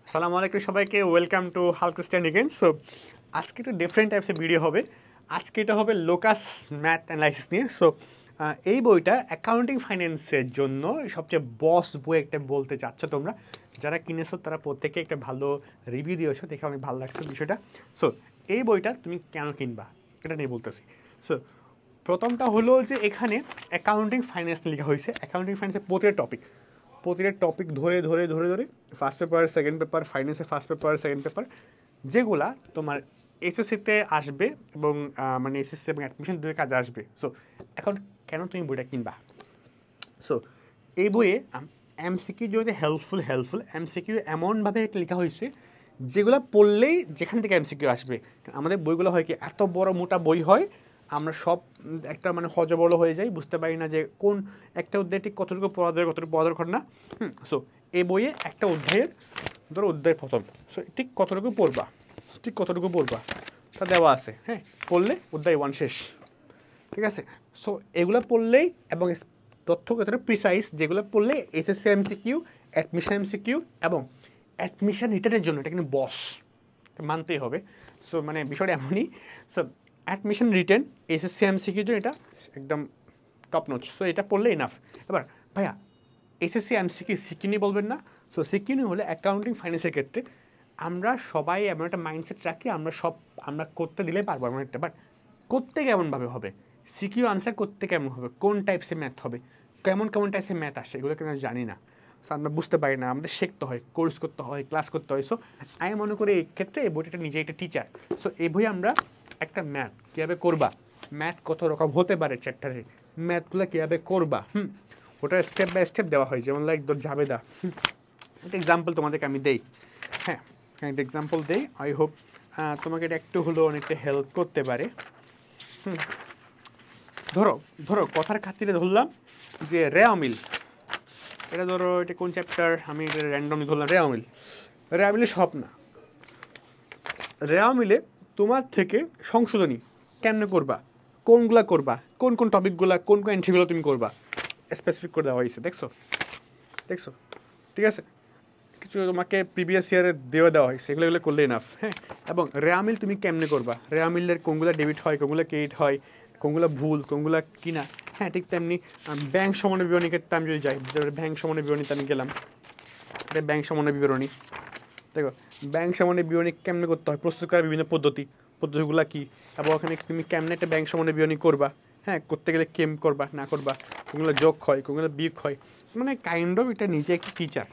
আসসালামু আলাইকুম সবাইকে, ওয়েলকাম টু হালকা স্ট্যান্ড এগেন। সো আজকে একটু ডিফারেন্ট টাইপসের ভিডিও হবে। আজকে এটা হবে লোকাস ম্যাথ অ্যানালাইসিস নিয়ে। সো এই বইটা অ্যাকাউন্টিং ফাইন্যান্সের জন্য সবচেয়ে বস বই একটা বলতে চাচ্ছ তোমরা। যারা কিনেছো তারা প্রত্যেকে একটা ভালো রিভিউ দিয়েছো, দেখে অনেক ভালো লাগছে বিষয়টা। সো এই বইটা তুমি কেন কিনবা এটা নিয়ে বলতেছি। সো প্রথমটা হলো যে এখানে অ্যাকাউন্টিং ফাইন্যান্স লেখা হয়েছে। অ্যাকাউন্টিং ফাইন্যান্সের প্রতিটা টপিক ধরে ধরে ধরে ধরে ফার্স্ট পেপার, সেকেন্ড পেপার, ফাইন্যান্সের ফার্স্ট পেপার, সেকেন্ড পেপার, যেগুলা তোমার এসএসসিতে আসবে এবং মানে এসএসসি এবং অ্যাডমিশন দুই কাজে আসবে। সো এখন কেন তুমি বইটা কিনবা? সো এই বইয়ে এমসিকিউ যদি হেল্পফুল এমসিকিউ এমনভাবে একটা লেখা হয়েছে যেগুলো পড়লেই যেখান থেকে এমসিকিউ আসবে। আমাদের বইগুলো হয় কি, এত বড় মোটা বই হয়, আমরা সব একটা মানে হজবল হয়ে যাই, বুঝতে পারি না যে কোন একটা অধ্যায় ঠিক কতটুকু পড়া দরকার, কতটুকু পড়া দরকার না। সো এই বইয়ে একটা অধ্যায়ের ধরো অধ্যায় প্রথম, সো ঠিক কতটুকু পড়বা তা দেওয়া আছে। হ্যাঁ, পড়লে অধ্যায় 1 শেষ, ঠিক আছে। সো এগুলো পড়লেই এবং তথ্য কতটা প্রিসাইজ, যেগুলো পড়লে এসএসসি এমসিকিউ, অ্যাডমিশন এমসিকিউ এবং অ্যাডমিশন রিটার্নের জন্য এটা কিন্তু বস মানতেই হবে। সো মানে বিষয়টা এমনই। সো অ্যাডমিশন রিটার্ন এসএসসি এমসিকিউর জন্য এটা একদম টপ নোচ। সো এটা পড়লে ইনাফ। এবার ভাইয়া এসএসসি এমসিকিউ সিকিউনি বলবেন না। সো সিকিউনি হলে অ্যাকাউন্টিং ফাইন্যান্সের ক্ষেত্রে আমরা সবাই এমন একটা মাইন্ডসেট রাখি, আমরা করতে দিলে পারবো এমন একটা। বাট করতে কেমনভাবে হবে, সিকিউ আনসার করতে কেমন হবে, কোন টাইপসের ম্যাথ হবে, কেমন টাইপসের ম্যাথ আসে, এগুলো কিন্তু জানি না। সো আমরা বুঝতে পারি না, আমাদের শিখতে হয়, কোর্স করতে হয়, ক্লাস করতে হয়। সো আমি মনে করি এই ক্ষেত্রে এই বইটা নিজে একটা টিচার। সো এই বই আমরা একটা ম্যাথ কীভাবে করবা, ম্যাথ কত রকম হতে পারে চ্যাপ্টারে, ম্যাথগুলো কীভাবে করবা, ওটা স্টেপ বাই স্টেপ দেওয়া হয়। যেমন লাইক ধর জাবেদা, একটা এক্সাম্পল তোমাদেরকে আমি দেই। হ্যাঁ, একটা এক্সাম্পল দেই, আই হোপ তোমাকে এটা একটু হলেও অনেকটা হেল্প করতে পারে। ধরো কথার খাতিরে ধরলাম যে রেওয়ামিল, এটা ধরো এটা কোন চ্যাপ্টার, আমি এটা র্যান্ডমলি ধরলাম রেওয়ামিলের সব না। রেওয়ামিলে তোমার থেকে সংশোধনী কেমনে করবা, কোনগুলা করবা, কোন টপিকগুলা, কোন এন্ট্রিগুলো তুমি করবা, স্পেসিফিক করে দেওয়া হয়েছে। দেখছো, ঠিক আছে। কিছু তোমাকে প্রিভিয়াস ইয়ারে দেওয়া হয়েছে, এগুলো করলে ইনাফ। হ্যাঁ, এবং রেওয়ামিল তুমি কেমনে করবা, রেওয়ামিলের কোনগুলো ডেবিট হয়, কোনগুলো ক্রেডিট হয়, কোনগুলো ভুল, কোনগুলো কিনা। হ্যাঁ, ঠিক তেমনি ব্যাংক সমন্বয় বিবরণী ক্ষেত্রে আমি যদি যাই, ব্যাংক সমন্বয় বিবরণীতে আমি গেলাম, এটা ব্যাংক সমন্বয় বিবরণী। দেখো ব্যাংক সমন্বয় বিবরণী কেমনে করতে হয়, প্রস্তুত করার বিভিন্ন পদ্ধতিগুলো কী, এবং ওখানে তুমি কেমনে একটা ব্যাংক সমন্বয় বিবরণী করবা। হ্যাঁ, করতে গেলে কেম করবা না করবা, কোনগুলো যোগ হয়, কোনগুলো বিয়োগ হয়, মানে কাইন্ড অফ এটা নিজে একটা টিচার।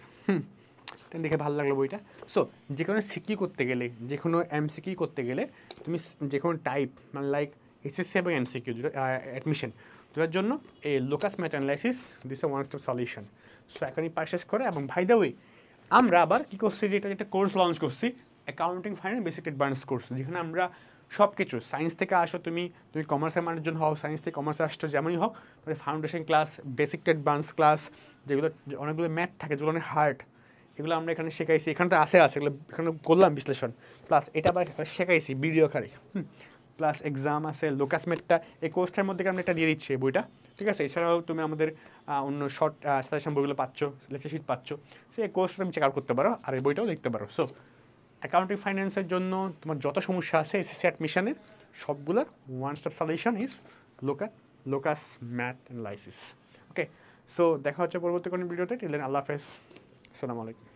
এটা দেখে ভালো লাগলো বইটা। সো যে কোনো সিকিউ করতে গেলে, যে কোনো এমসিকিউ করতে গেলে তুমি যে কোনো টাইপ মানে লাইক এসএসসি এবং এমসিকিউ অ্যাডমিশন দুটার জন্য এই locus math analysis this A one stop solution. So এখনই পারচেস করে। এবং ভাই দ্য ওয়ে আমরা আবার কী করছি, যে এটা একটা কোর্স লঞ্চ করছি, accounting finance basic advance course, যেখানে আমরা সব কিছু সায়েন্স থেকে আসো, তুমি কমার্সের মানুষজন হও, সায়েন্স থেকে কমার্সে আসছো যেমনই হোক, foundation class, basic to advance class, যেগুলো অনেকগুলো ম্যাথ থাকে, যেগুলো অনেক হার্ড, এগুলো আমরা এখানে শেখাইছি। এখানে তো আছে এগুলো এখানে করলাম বিশ্লেষণ, প্লাস এটা আবার শেখাইছি ভিডিও আকারে, প্লাস এক্সাম আছে। লোকাস ম্যাথটা এই কোর্সটার মধ্যে আমরা এটা দিয়ে দিচ্ছি বইটা, ঠিক আছে। এছাড়াও তুমি আমাদের অন্য শর্ট সাজেশন বইগুলো পাচ্ছ, লেকচার শিট পাচ্ছ। সো এই কোর্সটা তুমি চেক আউট করতে পারো, আর এই বইটাও দেখতে পারো। সো অ্যাকাউন্টিং ফাইন্যান্সের জন্য তোমার যত সমস্যা আছে এসএসসি অ্যাডমিশনের, সবগুলোর one stop solution is locus math analysis. Okay, so দেখা হচ্ছে পরবর্তী কোনো ভিডিওতে। টিল দেন আল্লাহ হাফেজ, আসসালামু আলাইকুম।